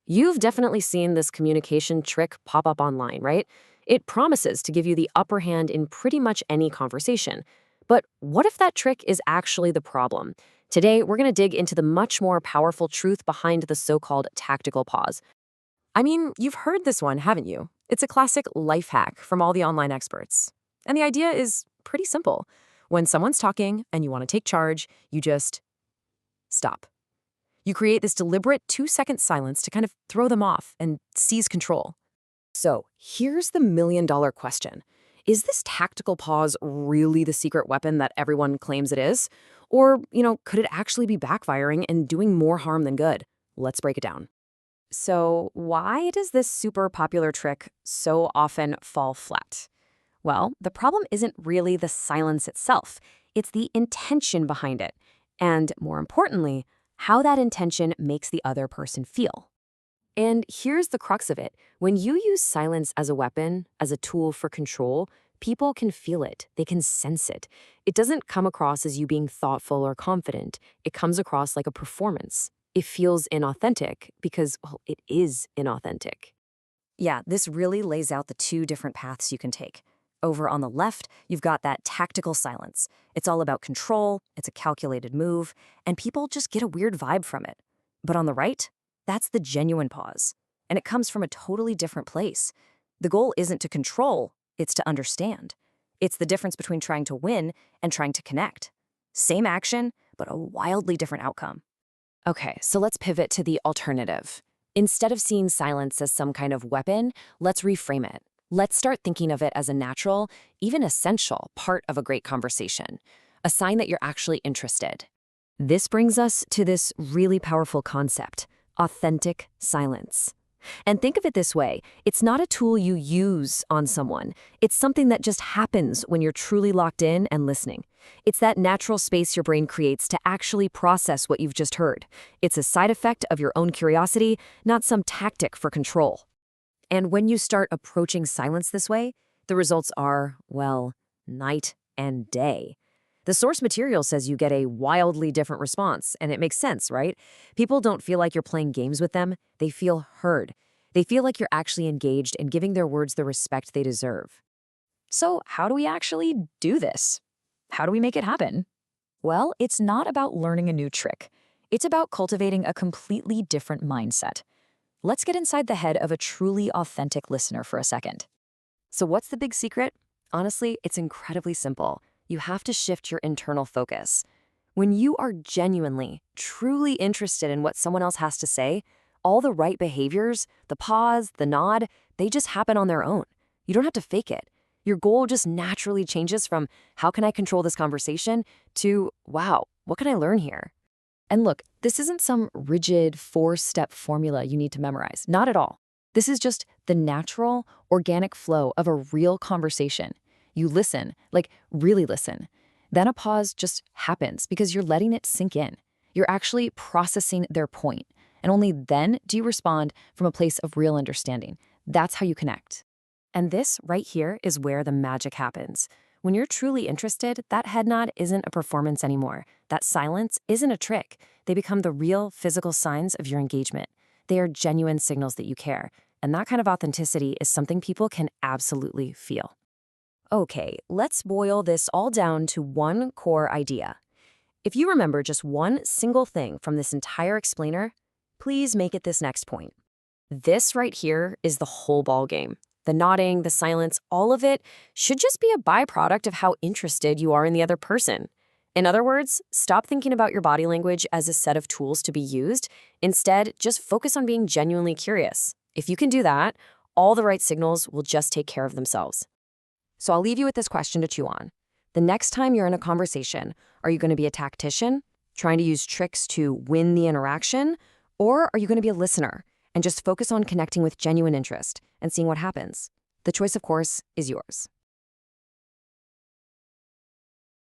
You've definitely seen this communication trick pop up online, right? It promises to give you the upper hand in pretty much any conversation. But what if that trick is actually the problem? Today, we're going to dig into the much more powerful truth behind the so-called tactical pause. I mean, you've heard this one, haven't you? It's a classic life hack from all the online experts. And the idea is pretty simple. When someone's talking and you want to take charge, you just stop. You create this deliberate 2-second silence to kind of throw them off and seize control. So here's the million-dollar question. Is this tactical pause really the secret weapon that everyone claims it is? Or, could it actually be backfiring and doing more harm than good? Let's break it down. So why does this super popular trick so often fall flat? Well, the problem isn't really the silence itself. It's the intention behind it. And more importantly, how that intention makes the other person feel. And here's the crux of it. When you use silence as a weapon, as a tool for control, people can feel it. They can sense it. It doesn't come across as you being thoughtful or confident. It comes across like a performance. It feels inauthentic because, well, it is inauthentic. Yeah, this really lays out the two different paths you can take. Over on the left, you've got that tactical silence. It's all about control, it's a calculated move, and people just get a weird vibe from it. But on the right, that's the genuine pause. And it comes from a totally different place. The goal isn't to control, it's to understand. It's the difference between trying to win and trying to connect. Same action, but a wildly different outcome. Okay, so let's pivot to the alternative. Instead of seeing silence as some kind of weapon, let's reframe it. Let's start thinking of it as a natural, even essential part of a great conversation, a sign that you're actually interested. This brings us to this really powerful concept, authentic silence. And think of it this way, it's not a tool you use on someone. It's something that just happens when you're truly locked in and listening. It's that natural space your brain creates to actually process what you've just heard. It's a side effect of your own curiosity, not some tactic for control. And when you start approaching silence this way, the results are, well, night and day. The source material says you get a wildly different response, and it makes sense, right? People don't feel like you're playing games with them. They feel heard. They feel like you're actually engaged and giving their words the respect they deserve. So how do we actually do this? How do we make it happen? Well, it's not about learning a new trick. It's about cultivating a completely different mindset. Let's get inside the head of a truly authentic listener for a second. So what's the big secret? Honestly, it's incredibly simple. You have to shift your internal focus. When you are genuinely, truly interested in what someone else has to say, all the right behaviors, the pause, the nod, they just happen on their own. You don't have to fake it. Your goal just naturally changes from, how can I control this conversation, to, wow, what can I learn here? And look, this isn't some rigid 4-step formula you need to memorize. Not at all. This is just the natural, organic flow of a real conversation. You listen, like really listen. Then a pause just happens because you're letting it sink in. You're actually processing their point. And only then do you respond from a place of real understanding. That's how you connect. And this right here is where the magic happens. When you're truly interested, that head nod isn't a performance anymore. That silence isn't a trick. They become the real physical signs of your engagement. They are genuine signals that you care. And that kind of authenticity is something people can absolutely feel. Okay, let's boil this all down to one core idea. If you remember just one single thing from this entire explainer, please make it this next point. This right here is the whole ballgame. The nodding, the silence, all of it should just be a byproduct of how interested you are in the other person. In other words, stop thinking about your body language as a set of tools to be used. Instead, just focus on being genuinely curious. If you can do that, all the right signals will just take care of themselves. So I'll leave you with this question to chew on. The next time you're in a conversation, are you going to be a tactician, trying to use tricks to win the interaction? Or are you going to be a listener and just focus on connecting with genuine interest and seeing what happens? The choice, of course, is yours.